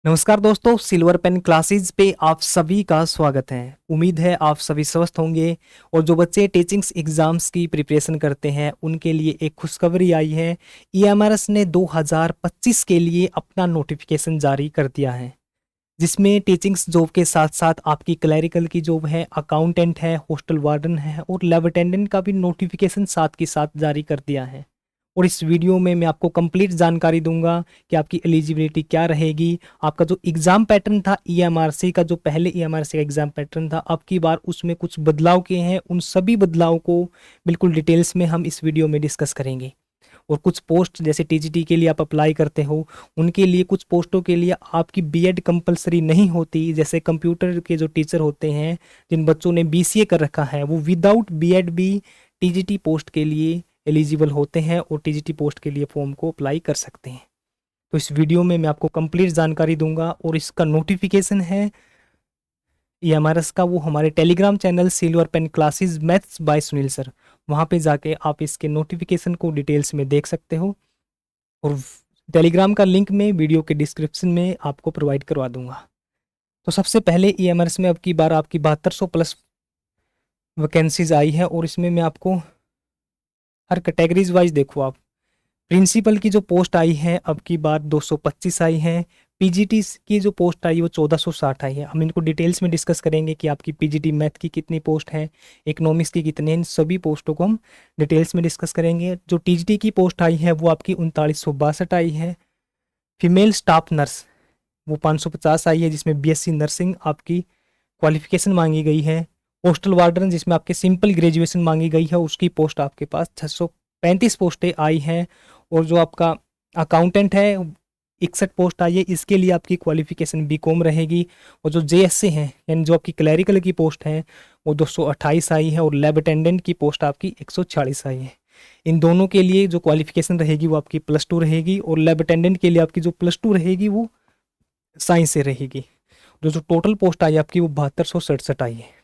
नमस्कार दोस्तों, silver pen classes पे आप सभी का स्वागत है। उम्मीद है आप सभी स्वस्थ होंगे। और जो बच्चे टीचिंग्स एग्जाम्स की प्रिपरेशन करते हैं उनके लिए एक खुशखबरी आई है। ईएमआरएस ने 2025 के लिए अपना नोटिफिकेशन जारी कर दिया है, जिसमें टीचिंग्स जॉब के साथ साथ आपकी क्लैरिकल की जॉब है, अकाउंटेंट है, हॉस्टल वार्डन है और लैब अटेंडेंट का भी नोटिफिकेशन साथ के साथ जारी कर दिया है। और इस वीडियो में मैं आपको कंप्लीट जानकारी दूंगा कि आपकी एलिजिबिलिटी क्या रहेगी। आपका जो एग्ज़ाम पैटर्न था ईएमआरसी का, जो पहले ईएमआरसी का एग्ज़ाम पैटर्न था, अब की बार उसमें कुछ बदलाव किए हैं। उन सभी बदलाव को बिल्कुल डिटेल्स में हम इस वीडियो में डिस्कस करेंगे। और कुछ पोस्ट जैसे टीजीटी के लिए आप अप्लाई करते हो, उनके लिए कुछ पोस्टों के लिए आपकी बीएड कंपलसरी नहीं होती। जैसे कंप्यूटर के जो टीचर होते हैं, जिन बच्चों ने बीसीए कर रखा है, वो विदाउट बीएड भी टीजीटी पोस्ट के लिए एलिजिबल होते हैं और टीजीटी पोस्ट के लिए फॉर्म को अप्लाई कर सकते हैं। तो इस वीडियो में मैं आपको कंप्लीट जानकारी दूंगा। और इसका नोटिफिकेशन है ईएमआरएस का, वो हमारे Telegram channel silver pen classes maths by Sunil sir, वहाँ पे जाके आप इसके नोटिफिकेशन को डिटेल्स में देख सकते हो। और टेलीग्राम का लिंक मैं वीडियो के डिस्क्रिप्शन में आपको प्रोवाइड करवा दूंगा। तो सबसे पहले ईएमआरएस में अब की बार आपकी 7200 प्लस वैकेंसीज आई है। और इसमें मैं आपको हर कैटेगरीज वाइज देखो आप। प्रिंसिपल की जो पोस्ट आई है अब की बार 225 आई है। पीजीटी की जो पोस्ट आई वो 1460 आई है। हम इनको डिटेल्स में डिस्कस करेंगे कि आपकी पीजीटी मैथ की कितनी पोस्ट है, इकोनॉमिक्स की कितने, इन सभी पोस्टों को हम डिटेल्स में डिस्कस करेंगे। जो टीजीटी की पोस्ट आई है वो आपकी 3962 आई है। फीमेल स्टाफ नर्स वो 550 आई है, जिसमें बीएससी नर्सिंग आपकी क्वालिफिकेशन मांगी गई है। पोस्टल वार्डन जिसमें आपके सिंपल ग्रेजुएशन मांगी गई है, उसकी पोस्ट आपके पास 635 पोस्टें आई हैं। और जो आपका अकाउंटेंट है 61 पोस्ट आई है, इसके लिए आपकी क्वालिफिकेशन बीकॉम रहेगी। और जो जेएससी हैं यानी जो आपकी क्लैरिकल की पोस्ट है वो 228 आई है। और लैब अटेंडेंट की पोस्ट आपकी 140 आई है। इन दोनों के लिए जो क्वालिफिकेशन रहेगी वो आपकी +2 रहेगी। और लैब अटेंडेंट के लिए आपकी जो +2 रहेगी वो साइंस से रहेगी। जो जो टोटल पोस्ट आई आपकी वो 7267 आई है।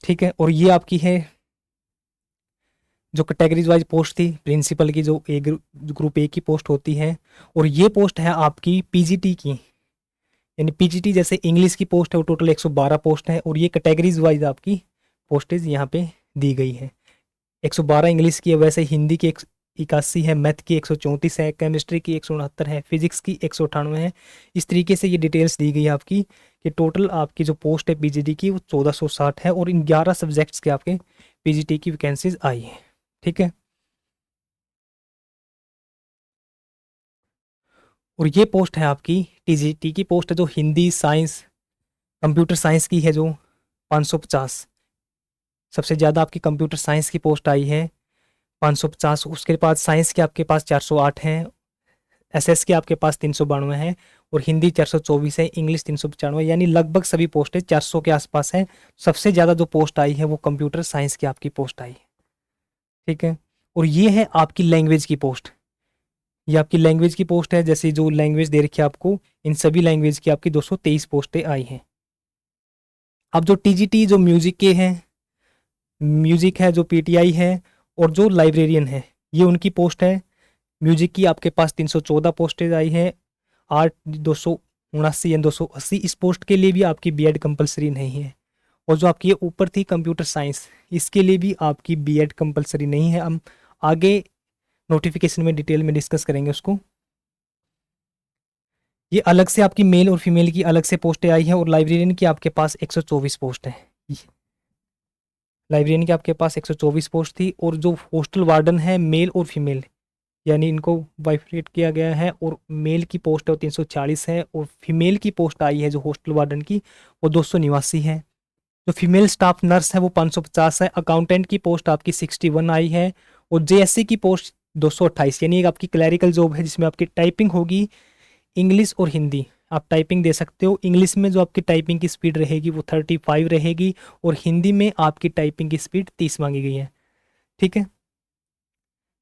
ठीक है। और ये आपकी है जो कैटेगरीज वाइज पोस्ट थी प्रिंसिपल की, जो ग्रुप ए की पोस्ट होती है। और ये पोस्ट है आपकी पीजीटी की, यानी पीजीटी जैसे इंग्लिश की पोस्ट है वो टोटल 112 पोस्ट है। और ये कैटेगरीज वाइज आपकी पोस्टेज यहाँ पे दी गई है। 112 इंग्लिश की है, वैसे हिंदी की 81 है, मैथ की 134 है, केमिस्ट्री की 169 है, फिजिक्स की 198 है। इस तरीके से ये डिटेल्स दी गई है आपकी कि टोटल आपकी जो पोस्ट है पीजीटी की वो 1460 है। और इन 11 सब्जेक्ट्स के आपके पीजीटी की वैकेंसीज आई है। ठीक है। और ये पोस्ट है आपकी टीजीटी की पोस्ट है, जो हिंदी साइंस कंप्यूटर साइंस की है, जो 550 सबसे ज़्यादा आपकी कंप्यूटर साइंस की पोस्ट आई है 550। उसके बाद साइंस के आपके पास 408 हैं, एसएस के आपके पास 392 हैं, और हिंदी 424 है, इंग्लिश 395, यानी लगभग सभी पोस्टें 400 के आसपास हैं। सबसे ज़्यादा जो पोस्ट आई है वो कंप्यूटर साइंस की आपकी पोस्ट आई है। ठीक है। और ये है आपकी लैंग्वेज की पोस्ट। ये आपकी लैंग्वेज की पोस्ट है, जैसे जो लैंग्वेज दे रखी है आपको, इन सभी लैंग्वेज की आपकी 223 पोस्टें आई हैं। अब जो टीजीटी जो म्यूजिक के हैं, म्यूजिक है, जो पीटीआई है और जो लाइब्रेरियन है, ये उनकी पोस्ट है। म्यूजिक की आपके पास 314 पोस्टेज आई हैं। आर्ट 279 या 280, इस पोस्ट के लिए भी आपकी बीएड कंपलसरी नहीं है। और जो आपकी ये ऊपर थी कंप्यूटर साइंस, इसके लिए भी आपकी बीएड कंपलसरी नहीं है। हम आगे नोटिफिकेशन में डिटेल में डिस्कस करेंगे उसको। ये अलग से आपकी मेल और फीमेल की अलग से पोस्टें आई हैं। और लाइब्रेरियन की आपके पास 124 पोस्ट है। लाइब्रेरियन की आपके पास 124 पोस्ट थी। और जो हॉस्टल वार्डन है मेल और फीमेल, यानी इनको बाइफरेट किया गया है। और मेल की पोस्ट है वो 340 है, और फीमेल की पोस्ट आई है जो हॉस्टल वार्डन की वो 289 है। जो फीमेल स्टाफ नर्स है वो 550 है। अकाउंटेंट की पोस्ट आपकी 61 आई है। और जेएससी की पोस्ट 228, यानी एक आपकी क्लैरिकल जॉब है जिसमें आपकी टाइपिंग होगी इंग्लिश और हिंदी। आप टाइपिंग दे सकते हो। इंग्लिश में जो आपकी टाइपिंग की स्पीड रहेगी वो 35 रहेगी, और हिंदी में आपकी टाइपिंग की स्पीड 30 मांगी गई है। ठीक है।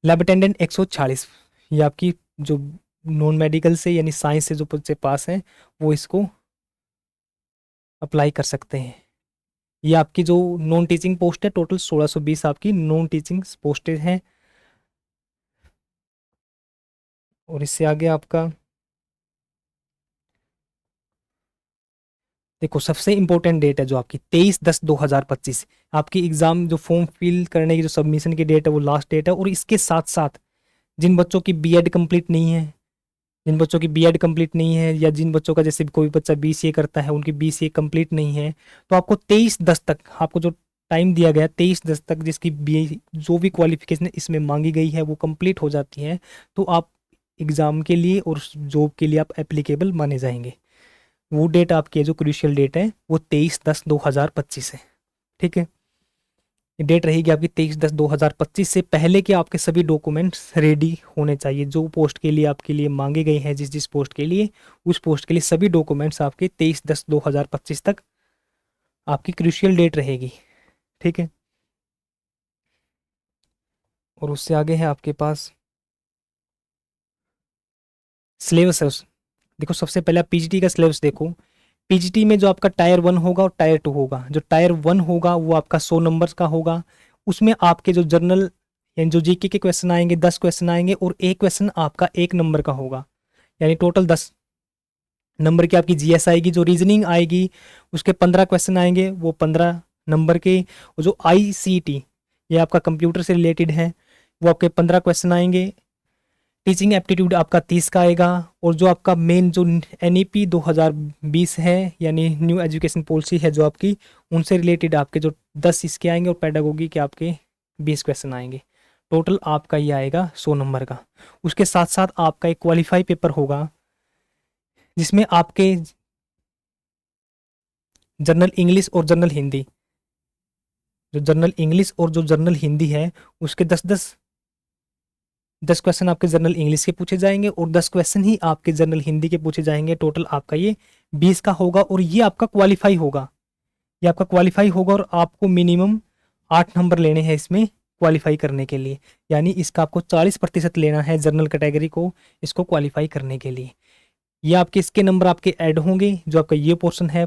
लैब अटेंडेंट 140, ये आपकी जो नॉन मेडिकल से यानी साइंस से जो बच्चे पास हैं वो इसको अप्लाई कर सकते हैं। ये आपकी जो नॉन टीचिंग पोस्ट है, टोटल 1620 आपकी नॉन टीचिंग पोस्टेज हैं। और इससे आगे आपका देखो सबसे इंपॉर्टेंट डेट है जो आपकी 23/10/2025, आपकी एग्ज़ाम जो फॉर्म फिल करने की जो सबमिशन की डेट है वो लास्ट डेट है। और इसके साथ साथ जिन बच्चों की बीएड कंप्लीट नहीं है, जिन बच्चों की बीएड कंप्लीट नहीं है, या जिन बच्चों का जैसे कोई बच्चा बीसीए करता है उनकी बीसीए कंप्लीट नहीं है, तो आपको 23/10 तक, आपको जो टाइम दिया गया है 23/10 तक, जिसकी बी जो भी क्वालिफिकेशन इसमें मांगी गई है वो कंप्लीट हो जाती है, तो आप एग्ज़ाम के लिए और जॉब के लिए आप एप्लीकेबल माने जाएंगे। वो डेट आपकी है जो क्रूशियल डेट है वो 23/10/2025 है। ठीक है, ये डेट रहेगी आपकी 23/10/2025 से पहले के आपके सभी डॉक्यूमेंट्स रेडी होने चाहिए। जो पोस्ट के लिए आपके लिए मांगे गए हैं, जिस जिस पोस्ट के लिए, उस पोस्ट के लिए सभी डॉक्यूमेंट्स आपके 23/10/2025 तक आपकी क्रूशियल डेट रहेगी। ठीक है, और उससे आगे है आपके पास सिलेबस है देखो सबसे पहले आप पीजीटी का सिलेबस देखो। पीजीटी में जो आपका टायर 1 होगा और टायर 2 होगा, जो टायर 1 होगा वो आपका 100 नंबर का होगा। उसमें आपके जो जनरल यानी जो जीके के क्वेश्चन आएंगे 10 क्वेश्चन आएंगे, और एक क्वेश्चन आपका 1 नंबर का होगा, यानी टोटल 10 नंबर की आपकी जीएस आएगी। जो रीजनिंग आएगी उसके 15 क्वेश्चन आएंगे, वो 15 नंबर के। और जो आईसीटी, ये आपका कंप्यूटर से रिलेटेड है, वो आपके 15 क्वेश्चन आएंगे। टीचिंग एप्टीट्यूड आपका 30 का आएगा। और जो आपका मेन जो एनईपी 2020 है, यानी न्यू एजुकेशन पॉलिसी है जो आपकी, उनसे रिलेटेड आपके जो 10 इसके आएंगे, और पेडागोगी के आपके 20 क्वेश्चन आएंगे। टोटल आपका ये आएगा 100 नंबर का। उसके साथ साथ आपका एक क्वालिफाई पेपर होगा, जिसमें आपके जनरल इंग्लिश और जनरल हिंदी, जो जनरल इंग्लिश और जो जनरल हिंदी है, उसके 10 क्वेश्चन आपके जनरल इंग्लिश के पूछे जाएंगे, और 10 क्वेश्चन ही आपके जनरल हिंदी के पूछे जाएंगे। टोटल आपका ये 20 का होगा, और ये आपका क्वालिफाई होगा। ये आपका क्वालिफाई होगा, और आपको मिनिमम 8 नंबर लेने हैं इसमें क्वालिफाई करने के लिए, यानी इसका आपको 40% लेना है जनरल कैटेगरी को इसको क्वालिफाई करने के लिए। ये आपके इसके नंबर आपके ऐड होंगे, जो आपका ये पोर्शन है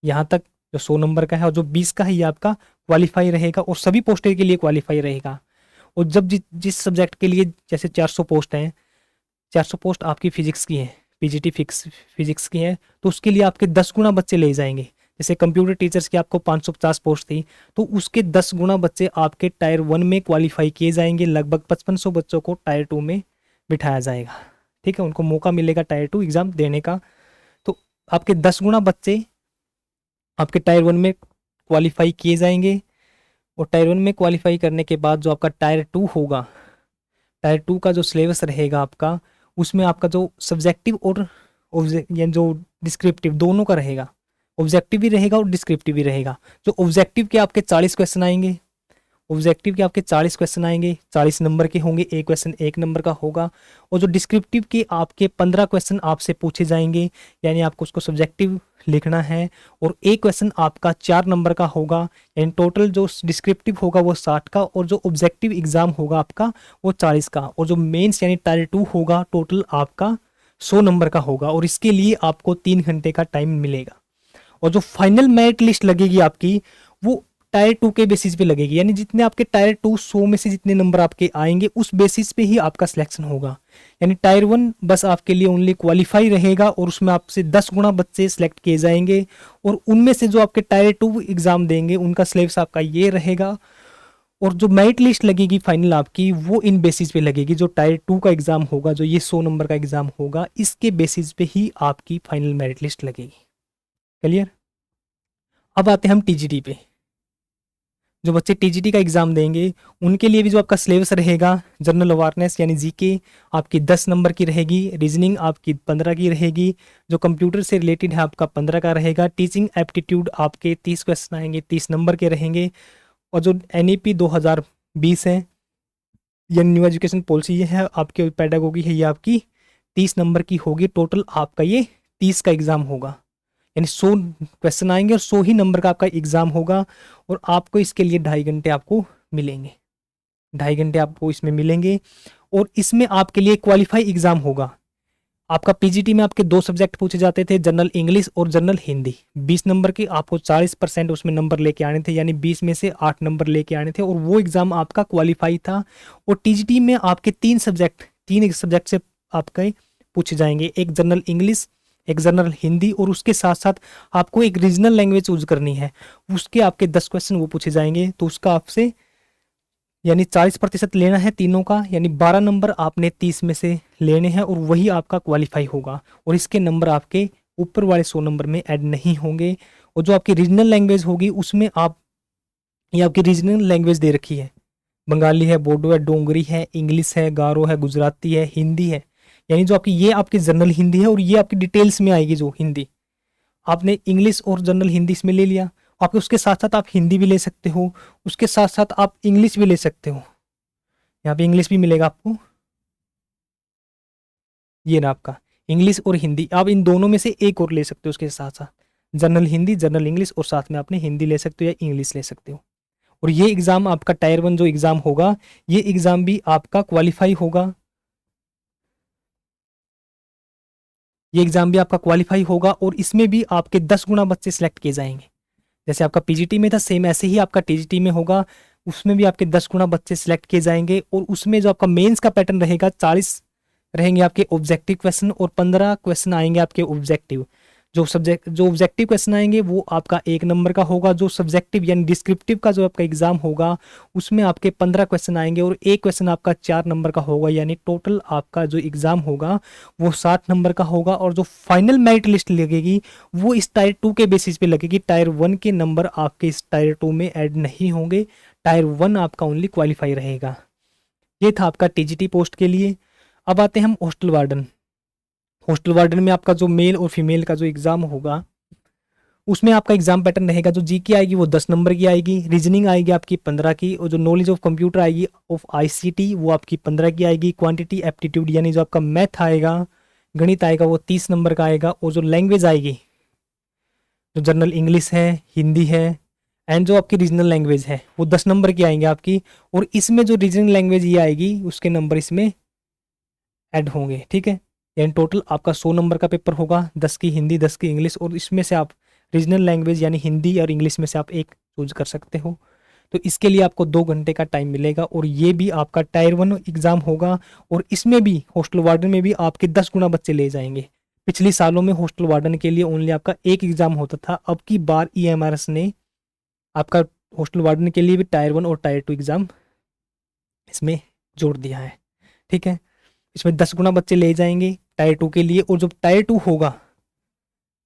यहाँ तक जो 100 नंबर का है, और जो 20 का है ये आपका क्वालिफाई रहेगा, और सभी पोस्टर के लिए क्वालिफाई रहेगा। और जब जिस सब्जेक्ट के लिए जैसे 400 पोस्ट हैं, 400 पोस्ट आपकी फिजिक्स की है, पीजीटी फिजिक्स की है, तो उसके लिए आपके 10 गुना बच्चे ले जाएंगे। जैसे कंप्यूटर टीचर्स की आपको 550 पोस्ट थी, तो उसके 10 गुना बच्चे आपके टायर 1 में क्वालिफाई किए जाएंगे। लगभग 5500 बच्चों को टायर 2 में बिठाया जाएगा। ठीक है, उनको मौका मिलेगा टायर 2 एग्ज़ाम देने का। तो आपके 10 गुना बच्चे आपके टायर 1 में क्वालिफाई किए जाएंगे। और टायर 1 में क्वालिफाई करने के बाद जो आपका टायर 2 होगा, टायर 2 का जो सिलेबस रहेगा आपका, उसमें आपका जो सब्जेक्टिव और या जो डिस्क्रिप्टिव दोनों का रहेगा। ऑब्जेक्टिव भी रहेगा और डिस्क्रिप्टिव भी रहेगा। जो ऑब्जेक्टिव के आपके 40 क्वेश्चन आएंगे, ऑब्जेक्टिव के आपके 40 क्वेश्चन आएंगे, 40 नंबर के होंगे, एक क्वेश्चन 1 नंबर का होगा। और जो डिस्क्रिप्टिव के आपके 15 क्वेश्चन आपसे पूछे जाएंगे, यानी आपको उसको सब्जेक्टिव लिखना है, और एक क्वेश्चन आपका 4 नंबर का होगा। यानी टोटल जो डिस्क्रिप्टिव होगा वो 60 का, और जो ऑब्जेक्टिव एग्जाम होगा आपका वो 40 का। और जो मेंस यानी टायर 2 होगा टोटल आपका 100 नंबर का होगा, और इसके लिए आपको 3 घंटे का टाइम मिलेगा। और जो फाइनल मेरिट लिस्ट लगेगी आपकी, वो टायर 2 के बेसिस पे लगेगी, यानी जितने आपके टायर 2 100 में से जितने नंबर आपके आएंगे उस बेसिस पे ही आपका सिलेक्शन होगा। यानी टायर 1 बस आपके लिए ओनली क्वालिफाई रहेगा, और उसमें आपसे 10 गुना बच्चे सिलेक्ट किए जाएंगे। और उनमें से जो आपके टायर 2 एग्जाम देंगे उनका सिलेबस आपका ये रहेगा। और जो मेरिट लिस्ट लगेगी फाइनल आपकी, वो इन बेसिस पे लगेगी। जो टायर 2 का एग्जाम होगा, जो ये 100 नंबर का एग्जाम होगा, इसके बेसिस पे ही आपकी फाइनल मेरिट लिस्ट लगेगी। क्लियर? अब आते हैं हम टीजीटी पे। जो बच्चे टीजीटी का एग्जाम देंगे उनके लिए भी जो आपका सिलेबस रहेगा, जनरल अवेयरनेस यानी जीके आपकी 10 नंबर की रहेगी, रीजनिंग आपकी 15 की रहेगी, जो कंप्यूटर से रिलेटेड है आपका 15 का रहेगा, टीचिंग एप्टीट्यूड आपके 30 क्वेश्चन आएंगे, 30 नंबर के रहेंगे। और जो एनईपी 2020 है, ये न्यू एजुकेशन पॉलिसी ये है आपके पेडागोगी है, ये आपकी 30 नंबर की होगी। टोटल आपका ये 30 का एग्जाम होगा, यानी 100 क्वेश्चन आएंगे और 100 ही नंबर का आपका एग्जाम होगा। और आपको इसके लिए 2.5 घंटे आपको मिलेंगे, 2.5 घंटे आपको इसमें मिलेंगे। और इसमें आपके लिए क्वालिफाई एग्जाम होगा। आपका पीजीटी में आपके 2 सब्जेक्ट पूछे जाते थे, जनरल इंग्लिश और जनरल हिंदी। 20 नंबर के आपको 40% उसमें नंबर लेके आने थे, यानी 20 में से 8 नंबर लेके आने थे, और वो एग्जाम आपका क्वालिफाई था। और टीजीटी में आपके 3 सब्जेक्ट से आपके पूछे जाएंगे, एक जनरल इंग्लिश, एक जनरल हिंदी, और उसके साथ साथ आपको एक रीजनल लैंग्वेज चूज करनी है। उसके आपके 10 क्वेश्चन वो पूछे जाएंगे, तो उसका आपसे यानी 40% लेना है तीनों का, यानी 12 नंबर आपने 30 में से लेने हैं, और वही आपका क्वालिफाई होगा। और इसके नंबर आपके ऊपर वाले 100 नंबर में ऐड नहीं होंगे। और जो आपकी रीजनल लैंग्वेज होगी उसमें आप, ये आपकी रीजनल लैंग्वेज दे रखी है, बंगाली है, बोडो है, डोंगरी है, इंग्लिश है, गारो है, गुजराती है, हिंदी है। यानी जो आपकी, ये आपकी जनरल हिंदी है, और ये आपकी डिटेल्स में आएगी जो हिंदी। आपने इंग्लिश और जनरल हिंदी इसमें ले लिया, आपके उसके साथ साथ आप हिंदी भी ले सकते हो, उसके साथ साथ आप इंग्लिश भी ले सकते हो। यहाँ पे इंग्लिश भी मिलेगा आपको, ये ना आपका इंग्लिश और हिंदी, आप इन दोनों में से एक और ले सकते हो उसके साथ साथ, जनरल हिंदी, जनरल इंग्लिश, और साथ में आपने हिंदी ले सकते हो या इंग्लिश ले सकते हो। और ये एग्ज़ाम आपका टायर 1 जो एग्ज़ाम होगा, ये एग्ज़ाम भी आपका क्वालिफाई होगा, ये एग्ज़ाम भी आपका क्वालिफाई होगा, और इसमें भी आपके 10 गुना बच्चे सिलेक्ट किए जाएंगे। जैसे आपका पीजीटी में था, सेम ऐसे ही आपका टीजीटी में होगा, उसमें भी आपके 10 गुना बच्चे सिलेक्ट किए जाएंगे। और उसमें जो आपका मेंस का पैटर्न रहेगा, 40 रहेंगे आपके ऑब्जेक्टिव क्वेश्चन, और 15 क्वेश्चन आएंगे आपके ऑब्जेक्टिव। जो ऑब्जेक्टिव क्वेश्चन आएंगे वो आपका 1 नंबर का होगा। जो सब्जेक्टिव यानी डिस्क्रिप्टिव का जो आपका एग्जाम होगा, उसमें आपके 15 क्वेश्चन आएंगे, और एक क्वेश्चन आपका 4 नंबर का होगा। यानी टोटल आपका जो एग्जाम होगा वो 60 नंबर का होगा। और जो फाइनल मेरिट लिस्ट लगेगी वो इस टायर 2 के बेसिस पे लगेगी। टायर 1 के नंबर आपके इस टायर 2 में ऐड नहीं होंगे, टायर 1 आपका ओनली क्वालिफाई रहेगा। ये था आपका टीजीटी पोस्ट के लिए। अब आते हैं हम हॉस्टल वार्डन। हॉस्टल वार्डन में आपका जो मेल और फीमेल का जो एग्जाम होगा, उसमें आपका एग्जाम पैटर्न रहेगा, जो जी की आएगी वो 10 नंबर की आएगी, रीजनिंग आएगी आपकी 15 की, और जो नॉलेज ऑफ कंप्यूटर आएगी ऑफ आईसीटी वो आपकी 15 की आएगी। क्वांटिटी एप्टीट्यूड यानी जो आपका मैथ आएगा, गणित आएगा, वो 30 नंबर का आएगा। और जो लैंग्वेज आएगी, जो जनरल इंग्लिश है, हिंदी है, एंड जो आपकी रीजनल लैंग्वेज है, वो 10 नंबर की आएंगे आपकी। और इसमें जो रीजनल लैंग्वेज ये आएगी उसके नंबर इसमें ऐड होंगे, ठीक है। यानी टोटल आपका 100 नंबर का पेपर होगा, 10 की हिंदी, 10 की इंग्लिश, और इसमें से आप रीजनल लैंग्वेज यानी हिंदी और इंग्लिश में से आप एक चूज कर सकते हो। तो इसके लिए आपको 2 घंटे का टाइम मिलेगा, और ये भी आपका टायर 1 एग्जाम होगा। और इसमें भी हॉस्टल वार्डन में भी आपके 10 गुना बच्चे ले जाएंगे। पिछले सालों में हॉस्टल वार्डन के लिए ओनली आपका एक एग्जाम होता था, अब की बार ईएमआरएस ने आपका हॉस्टल वार्डन के लिए भी टायर 1 और टायर 2 एग्जाम इसमें जोड़ दिया है, ठीक है। इसमें 10 गुना बच्चे ले जाएंगे टायर 2 के लिए। और जब टायर 2 होगा,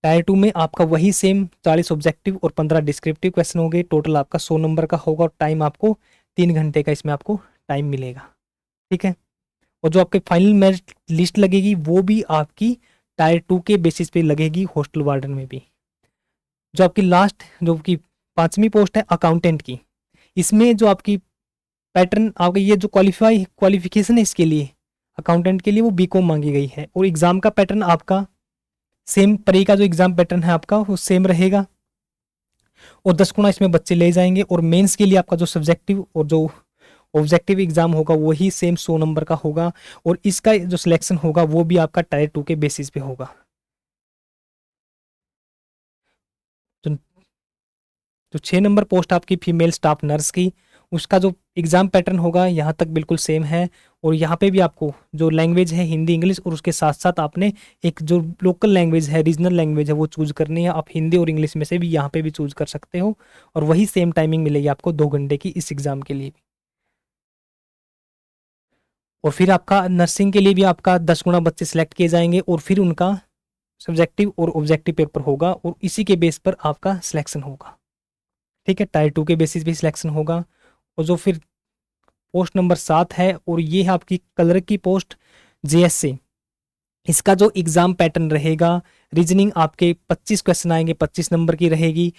टायर 2 में आपका वही सेम 40 ऑब्जेक्टिव और 15 डिस्क्रिप्टिव क्वेश्चन होंगे। टोटल आपका 100 नंबर का होगा, और टाइम आपको 3 घंटे का इसमें आपको टाइम मिलेगा, ठीक है। और जो आपके फाइनल मेरिट लिस्ट लगेगी वो भी आपकी टायर 2 के बेसिस पे लगेगी हॉस्टल वार्डन में भी। जो आपकी लास्ट, जो आपकी 5वीं पोस्ट है अकाउंटेंट की, इसमें जो आपकी पैटर्न आपका, ये जो क्वालिफिकेशन है इसके लिए, अकाउंटेंट के लिए, वो बीकॉम मांगी गई है। और एग्जाम का पैटर्न आपका सेम, परी का जो एग्जाम पैटर्न है आपका वो सेम रहेगा, और 10 गुना इसमें बच्चे ले जाएंगे। और मेंस के लिए आपका जो सब्जेक्टिव और जो ऑब्जेक्टिव एग्जाम होगा वही सेम 100 नंबर का होगा। और इसका जो सिलेक्शन होगा वो भी आपका टायर 2 के बेसिस पे होगा। तो जो 6 नंबर पोस्ट आपकी फीमेल स्टाफ नर्स की, उसका जो एग्ज़ाम पैटर्न होगा यहाँ तक बिल्कुल सेम है। और यहाँ पे भी आपको जो लैंग्वेज है हिंदी इंग्लिश, और उसके साथ साथ आपने एक जो लोकल लैंग्वेज है, रीजनल लैंग्वेज है, वो चूज़ करनी है। आप हिंदी और इंग्लिश में से भी यहाँ पे भी चूज़ कर सकते हो, और वही सेम टाइमिंग मिलेगी आपको 2 घंटे की इस एग्ज़ाम के लिए भी। और फिर आपका नर्सिंग के लिए भी आपका 10 गुना बच्चे सिलेक्ट किए जाएंगे, और फिर उनका सब्जेक्टिव और ऑब्जेक्टिव पेपर होगा, और इसी के बेस पर आपका सिलेक्शन होगा, ठीक है। टायर 2 के बेसिस भी सिलेक्शन होगा। और जो फिर पोस्ट नंबर 7 है, और ये है आपकी क्लर्क की पोस्ट जेएससी। इसका जो एग्जाम पैटर्न रहेगा, रीजनिंग आपके 25 क्वेश्चन आएंगे, 25 नंबर की रहेगी।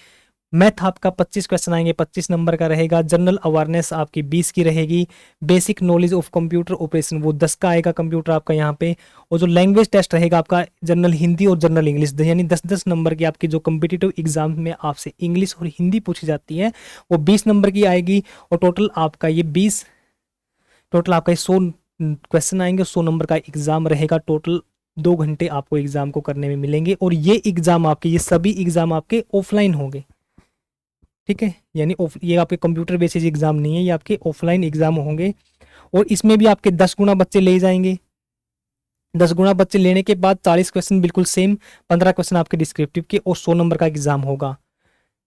मैथ आपका 25 क्वेश्चन आएंगे, 25 नंबर का रहेगा। जनरल अवेयरनेस आपकी 20 की रहेगी। Basic knowledge of computer operation वो 10 का आएगा कंप्यूटर आपका यहाँ पे। और जो लैंग्वेज टेस्ट रहेगा आपका जनरल हिंदी और जनरल इंग्लिश, यानी 10-10 नंबर की आपकी जो कम्पिटिटिव एग्जाम में आपसे इंग्लिश और हिंदी पूछी जाती है वो 20 नंबर की आएगी। और टोटल आपका ये 100 क्वेश्चन आएंगे, 100 नंबर का एग्जाम रहेगा। टोटल 2 घंटे आपको एग्जाम को करने में मिलेंगे। और ये एग्जाम आपके, ये सभी एग्जाम आपके ऑफलाइन होंगे, ठीक है। यानी ये आपके कंप्यूटर बेसिस एग्जाम नहीं है, ये आपके ऑफलाइन एग्जाम होंगे। और इसमें भी आपके 10 गुना बच्चे ले जाएंगे, 10 गुना बच्चे लेने के बाद 40 क्वेश्चन बिल्कुल सेम, 15 क्वेश्चन आपके डिस्क्रिप्टिव के और 100 नंबर का एग्जाम होगा।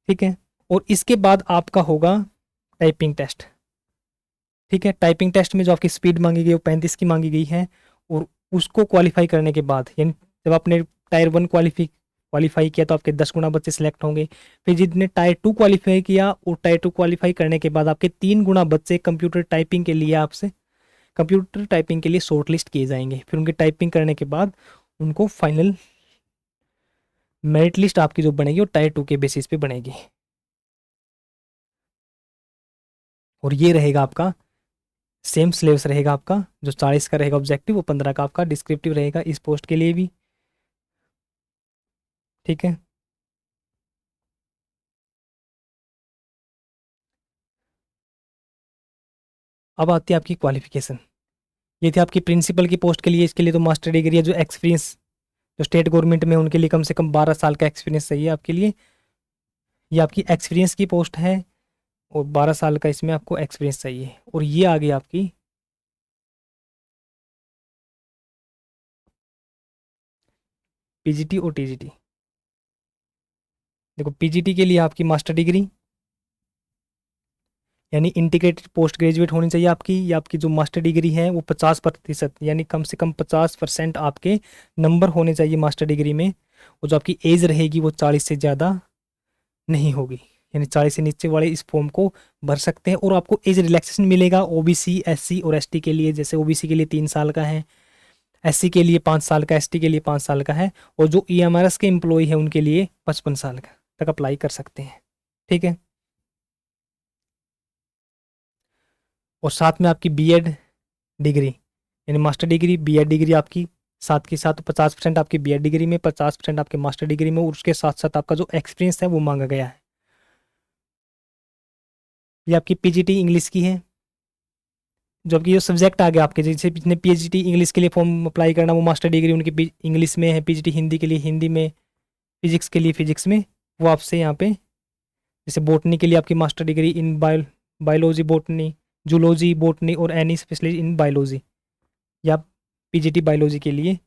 ठीक है, और इसके बाद आपका होगा टाइपिंग टेस्ट। ठीक है, टाइपिंग टेस्ट में जो आपकी स्पीड मांगी गई वो 35 की मांगी गई है, और उसको क्वालिफाई करने के बाद, यानी जब आपने टायर 1 क्वालिफाई किया तो आपके 10 गुना बच्चे सिलेक्ट होंगे। फिर जितने टायर 2 क्वालिफाई किया, और टायर 2 क्वालिफाई करने के बाद आपके 3 गुना बच्चे कंप्यूटर टाइपिंग के लिए शॉर्ट लिस्ट किए जाएंगे। फिर उनकी टाइपिंग करने के बाद उनको फाइनल मेरिट लिस्ट आपकी जो बनेगी वो टायर 2 के बेसिस पे बनेगी। और ये रहेगा आपका सेम सिलेबस रहेगा आपका, जो 40 का रहेगा ऑब्जेक्टिव, वो 15 का आपका डिस्क्रिप्टिव रहेगा इस पोस्ट के लिए भी। ठीक है, अब आती है आपकी क्वालिफिकेशन। ये थी आपकी प्रिंसिपल की पोस्ट के लिए। इसके लिए तो मास्टर डिग्री है, जो एक्सपीरियंस जो स्टेट गवर्नमेंट में उनके लिए कम से कम 12 साल का एक्सपीरियंस चाहिए आपके लिए। ये आपकी एक्सपीरियंस की पोस्ट है, और 12 साल का इसमें आपको एक्सपीरियंस चाहिए। और ये आ गई आपकी पीजीटी और टीजीटी। देखो, पीजीटी के लिए आपकी मास्टर डिग्री यानी इंटीग्रेटेड पोस्ट ग्रेजुएट होनी चाहिए आपकी, या आपकी जो मास्टर डिग्री है वो 50% यानी कम से कम 50% आपके नंबर होने चाहिए मास्टर डिग्री में। और जो आपकी एज रहेगी वो 40 से ज़्यादा नहीं होगी, यानी 40 से नीचे वाले इस फॉर्म को भर सकते हैं। और आपको एज रिलैक्सेशन मिलेगा ओबीसी, एससी और एसटी के लिए। जैसे ओबीसी के लिए 3 साल का है, एससी के लिए 5 साल का, एसटी के लिए 5 साल का है, और जो ईएमआरएस के एम्प्लॉय है उनके लिए 55 साल का तक अप्लाई कर सकते हैं। ठीक है, और साथ में आपकी बीएड डिग्री यानी मास्टर डिग्री, बीएड डिग्री आपकी साथ के साथ 50% आपकी बीएड डिग्री में, 50% आपके मास्टर डिग्री में, और उसके साथ साथ आपका जो एक्सपीरियंस है वो मांगा गया है। ये आपकी पीजीटी इंग्लिश की है। जो आपकी जो सब्जेक्ट आ गया आपके, जैसे जिसने पीजीटी इंग्लिश के लिए फॉर्म अप्लाई करना, वो मास्टर डिग्री उनकी इंग्लिश में है, पीजीटी हिंदी के लिए हिंदी में, फिजिक्स के लिए फिजिक्स में, वो आपसे यहाँ पे, जैसे बोटनी के लिए आपकी master degree in biology botany, zoology botany और एनी स्पेशलिस्ट इन बायोलॉजी, या आप पीजीटी बायोलॉजी के लिए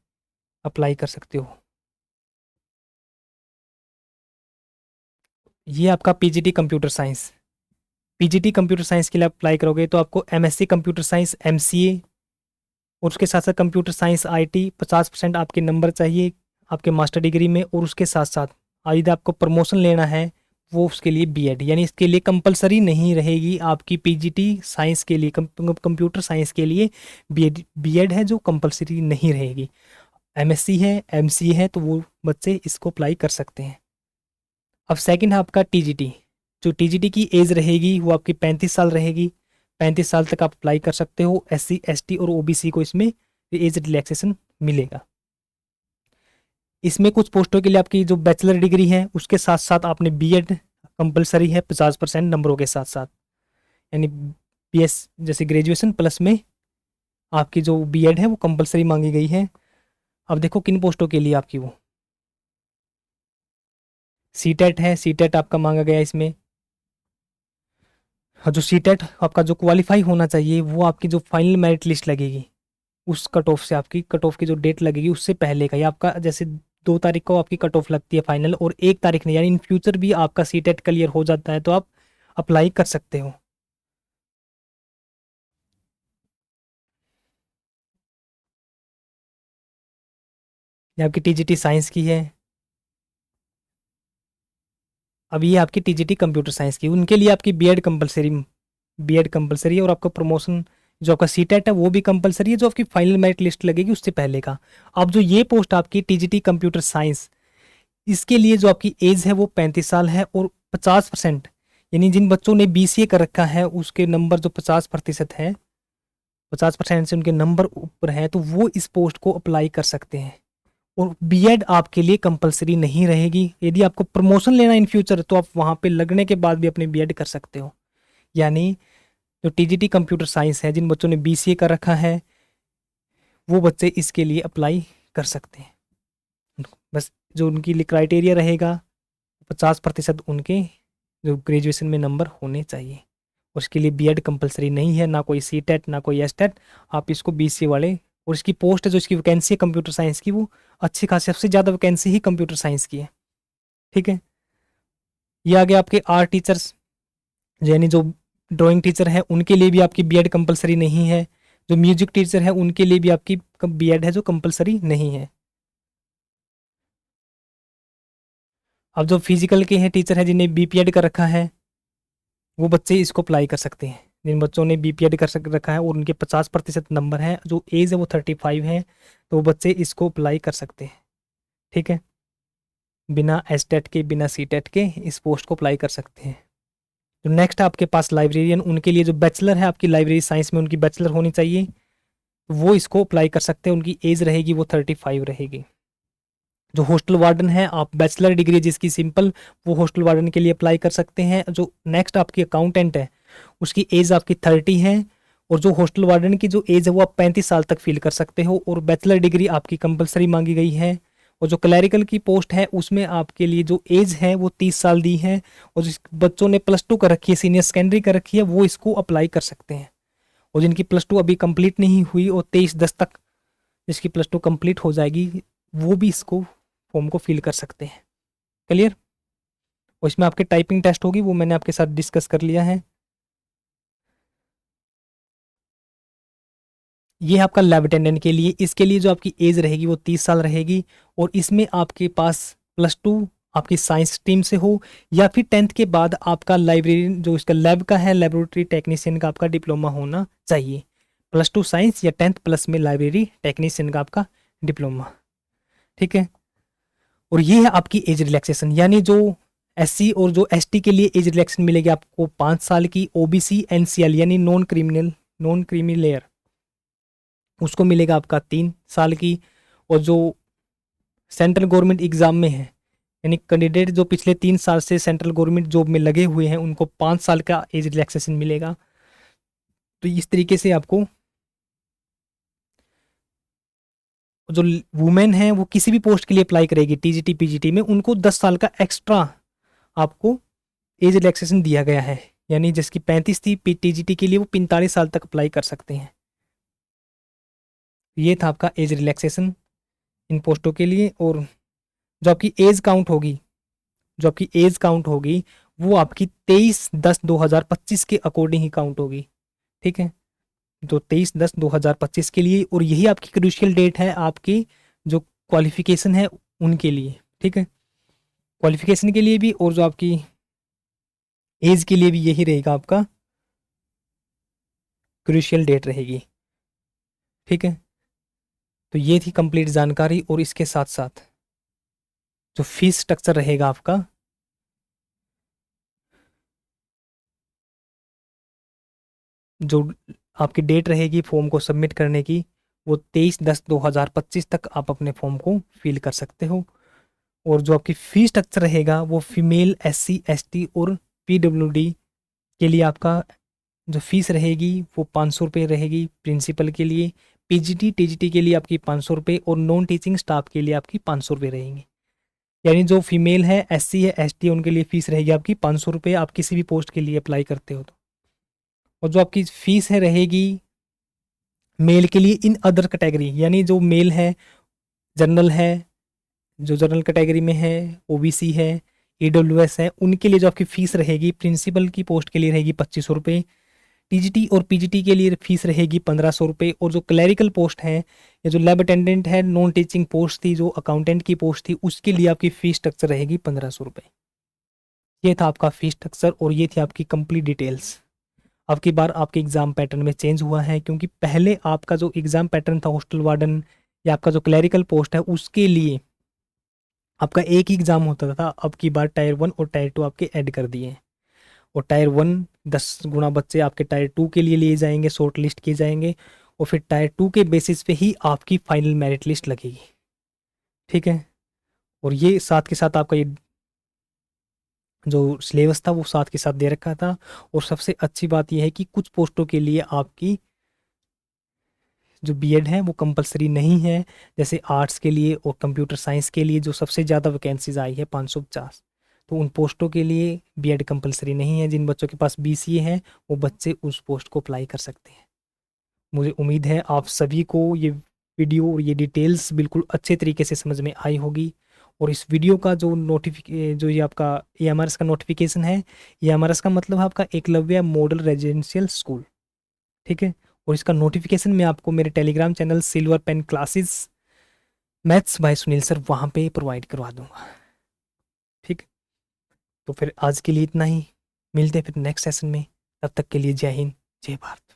अप्लाई कर सकते हो। ये आपका PGT computer science. PGT computer science के लिए अप्लाई करोगे तो आपको एमएससी कंप्यूटर साइंस, एमसीए, और उसके साथ साथ कंप्यूटर साइंस आईटी 50% आपके नंबर चाहिए आपके मास्टर डिग्री में। और उसके साथ साथ यदि आपको प्रमोशन लेना है वो उसके लिए बीएड, यानी इसके लिए कंपलसरी नहीं रहेगी आपकी पीजीटी साइंस के लिए, कंप्यूटर साइंस के लिए बीएड है जो कंपलसरी नहीं रहेगी। एमएससी है, एमसीए है, तो वो बच्चे इसको अप्लाई कर सकते हैं। अब सेकंड है आपका टीजीटी। जो टीजीटी की एज रहेगी वो आपकी 35 साल रहेगी। 35 साल तक आप अप्लाई कर सकते हो। एससी, एसटी और ओबीसी को इसमें एज रिलैक्सेशन मिलेगा। इसमें कुछ पोस्टों के लिए आपकी जो बैचलर डिग्री है उसके साथ साथ आपने बीएड कंपलसरी है 50% नंबरों के साथ साथ, यानी बीएस जैसे ग्रेजुएशन प्लस में आपकी जो बीएड है वो कंपलसरी मांगी गई है। अब देखो किन पोस्टों के लिए आपकी वो सीटेट है, सीटेट आपका मांगा गया है इसमें। हाँ, जो सीटेट आपका जो क्वालिफाई होना चाहिए वो आपकी जो फाइनल मेरिट लिस्ट लगेगी उस कट ऑफ से, आपकी कट ऑफ की जो डेट लगेगी उससे पहले का, ये आपका जैसे 2 तारीख को आपकी कट ऑफ लगती है फाइनल, और 1 तारीख नहीं, यानी इन फ्यूचर भी आपका सीटेट क्लियर हो जाता है तो आप अप्लाई कर सकते हो। ये आपकी टीजीटी साइंस की है। अब ये आपकी टीजीटी कंप्यूटर साइंस की, उनके लिए आपकी बीएड कंपलसरी है, और आपका प्रमोशन जो आपका सीटेट है वो भी कंपलसरी है, जो आपकी फाइनल मेरिट लिस्ट लगेगी उससे पहले का। अब जो ये पोस्ट आपकी टीजीटी कंप्यूटर साइंस, इसके लिए जो आपकी एज है वो 35 साल है, और 50% यानी जिन बच्चों ने बीसीए कर रखा है उसके नंबर जो 50% है, 50% से उनके नंबर ऊपर हैं, तो वो इस पोस्ट को अप्लाई कर सकते हैं। और बीएड आपके लिए कंपलसरी नहीं रहेगी। यदि आपको प्रमोशन लेना इन फ्यूचर तो आप वहाँ पे लगने के बाद भी अपने बीएड कर सकते हो। यानी जो टीजीटी कंप्यूटर साइंस है, जिन बच्चों ने बीसीए कर रखा है वो बच्चे इसके लिए अप्लाई कर सकते हैं। बस जो उनकी लिए क्राइटेरिया रहेगा, 50% उनके जो ग्रेजुएशन में नंबर होने चाहिए। उसके लिए बीएड कंपलसरी नहीं है, ना कोई सीटेट ना कोई एसटेट। आप इसको बीसीए वाले और इसकी पोस्ट है जो इसकी वैकेंसी है कंप्यूटर साइंस की, वो अच्छी खासी सबसे ज़्यादा वैकेंसी ही कंप्यूटर साइंस की है। ठीक है, ये आगे आपके आर्ट टीचर्स यानी जो ड्राइंग टीचर है उनके लिए भी आपकी बीएड कंपलसरी नहीं है। जो म्यूजिक टीचर है उनके लिए भी आपकी बीएड है जो कंपलसरी नहीं है। अब जो फिजिकल के हैं टीचर है जिन्हें बीपीएड कर रखा है, वो बच्चे इसको अप्लाई कर सकते हैं। जिन बच्चों ने बीपीएड कर सक रखा है और उनके 50% नंबर हैं, जो एज है वो 35 है, तो वो बच्चे इसको अप्लाई कर सकते हैं। ठीक है, बिना एसटेट के बिना सीटेट के इस पोस्ट को अप्लाई कर सकते हैं। तो नेक्स्ट आपके पास लाइब्रेरियन, उनके लिए जो बैचलर है आपकी लाइब्रेरी साइंस में उनकी बैचलर होनी चाहिए, तो वो इसको अप्लाई कर सकते हैं। उनकी एज रहेगी वो 35 रहेगी। जो हॉस्टल वार्डन है, आप बैचलर डिग्री जिसकी सिंपल, वो हॉस्टल वार्डन के लिए अप्लाई कर सकते हैं। जो नेक्स्ट आपकी अकाउंटेंट है उसकी एज आपकी 30 है, और जो हॉस्टल वार्डन की जो एज है वो आप 35 साल तक फिल कर सकते हो, और बैचलर डिग्री आपकी कंपलसरी मांगी गई है। और जो क्लैरिकल की पोस्ट है उसमें आपके लिए जो एज है वो 30 साल दी है, और जिस बच्चों ने +2 कर रखी है, सीनियर सेकेंडरी कर रखी है, वो इसको अप्लाई कर सकते हैं। और जिनकी +2 अभी कंप्लीट नहीं हुई और 23/10 तक जिसकी +2 कंप्लीट हो जाएगी, वो भी इसको फॉर्म को फिल कर सकते हैं। क्लियर? और इसमें आपके टाइपिंग टेस्ट होगी, वो मैंने आपके साथ डिस्कस कर लिया है। ये है आपका लैब अटेंडेंट के लिए। इसके लिए जो आपकी एज रहेगी वो 30 साल रहेगी, और इसमें आपके पास +2 आपकी साइंस स्ट्रीम से हो, या फिर 10th के बाद आपका लाइब्रेरी जो इसका लैब का है, लेबोरेटरी टेक्नीशियन का आपका डिप्लोमा होना चाहिए। +2 साइंस या 10th प्लस में लाइब्रेरी टेक्नीशियन का आपका डिप्लोमा। ठीक है, और ये है आपकी एज रिलैक्सेशन, यानी जो एससी और जो एसटी के लिए एज रिलैक्सेशन मिलेगी आपको 5 साल की। ओबीसी एनसीएल यानी नॉन क्रीमी लेयर, उसको मिलेगा आपका 3 साल की। और जो सेंट्रल गवर्नमेंट एग्जाम में है, यानी कैंडिडेट जो पिछले 3 साल से सेंट्रल गवर्नमेंट जॉब में लगे हुए हैं, उनको 5 साल का एज रिलैक्सेशन मिलेगा। तो इस तरीके से आपको जो वुमेन है वो किसी भी पोस्ट के लिए अप्लाई करेगी टीजीटी पीजीटी में, उनको 10 साल का एक्स्ट्रा आपको एज रिलैक्सेशन दिया गया है। यानी जिसकी 35 थी टीजीटी के लिए, वो 45 साल तक अप्लाई कर सकते हैं। ये था आपका एज रिलैक्सेशन इन पोस्टों के लिए। और जो आपकी एज काउंट होगी, जो आपकी एज काउंट होगी वो आपकी 23/10/2025 के अकॉर्डिंग ही काउंट होगी। ठीक है, तो 23/10/2025 के लिए, और यही आपकी क्रूशियल डेट है आपकी जो क्वालिफिकेशन है उनके लिए। ठीक है, क्वालिफिकेशन के लिए भी और जो आपकी एज के लिए भी यही रहेगा आपका क्रूशियल डेट रहेगी। ठीक है, तो ये थी कंप्लीट जानकारी। और इसके साथ साथ जो फीस स्ट्रक्चर रहेगा आपका, जो आपकी डेट रहेगी फॉर्म को सबमिट करने की, वो 23/10/2025 तक आप अपने फॉर्म को फिल कर सकते हो। और जो आपकी फीस स्ट्रक्चर रहेगा वो फीमेल एससी एसटी और पीडब्ल्यूडी के लिए आपका जो फीस रहेगी वो 500 रुपये रहेगी प्रिंसिपल के लिए। पीजीटी टीजीटी के लिए आपकी 500 रुपये, और नॉन टीचिंग स्टाफ के लिए आपकी 500 रुपये रहेंगे। यानी जो फीमेल है, एससी है, एसटी है, उनके लिए फीस रहेगी आपकी 500 रुपये, आप किसी भी पोस्ट के लिए अप्लाई करते हो तो। और जो आपकी फीस है रहेगी मेल के लिए इन अदर कैटेगरी, यानी जो मेल है, जनरल है, जो जनरल कैटेगरी में है, ओबीसी है, ईडब्ल्यूएस है, उनके लिए जो आपकी फीस रहेगी प्रिंसिपल की पोस्ट के लिए रहेगी 2500 रुपये। टीजीटी और पीजीटी के लिए फीस रहेगी 1500 रुपये। और जो क्लैरिकल पोस्ट है या जो लैब अटेंडेंट है, नॉन टीचिंग पोस्ट थी, जो अकाउंटेंट की पोस्ट थी, उसके लिए आपकी फीस स्ट्रक्चर रहेगी 1500 रुपये। ये था आपका फीस स्ट्रक्चर और ये थी आपकी कंप्लीट डिटेल्स। अब की बार आपके एग्ज़ाम पैटर्न में चेंज हुआ है, क्योंकि पहले आपका जो एग्ज़ाम पैटर्न था हॉस्टल वार्डन या आपका जो क्लैरिकल पोस्ट है उसके लिए आपका एक ही एग्ज़ाम होता था। अब की बार टायर 1 और टायर 2 आपके ऐड कर दिए हैं। और टायर 1 10 गुना बच्चे आपके टायर 2 के लिए लिए जाएंगे, शॉर्ट लिस्ट किए जाएंगे, और फिर टायर 2 के बेसिस पे ही आपकी फाइनल मेरिट लिस्ट लगेगी। ठीक है, और ये साथ के साथ आपका ये जो सिलेबस था वो साथ के साथ दे रखा था। और सबसे अच्छी बात यह है कि कुछ पोस्टों के लिए आपकी जो बीएड है वो कंपलसरी नहीं है, जैसे आर्ट्स के लिए और कंप्यूटर साइंस के लिए जो सबसे ज़्यादा वैकेंसीज आई है 550, तो उन पोस्टों के लिए बीएड कंपलसरी नहीं है। जिन बच्चों के पास बीसीए है वो बच्चे उस पोस्ट को अप्लाई कर सकते हैं। मुझे उम्मीद है आप सभी को ये वीडियो और ये डिटेल्स बिल्कुल अच्छे तरीके से समझ में आई होगी। और इस वीडियो का जो जो ये आपका EMRS का नोटिफिकेशन है, EMRS का मतलब है आपका एकलव्य मॉडल रेजिडेंशियल स्कूल, ठीक है। और इसका नोटिफिकेशन मैं आपको मेरे Telegram channel silver pen classes maths by Sunil sir वहाँ पे प्रोवाइड करवा दूंगा, ठीक। तो फिर आज के लिए इतना ही, मिलते हैं फिर नेक्स्ट सेशन में। तब तक के लिए जय हिंद, जय भारत।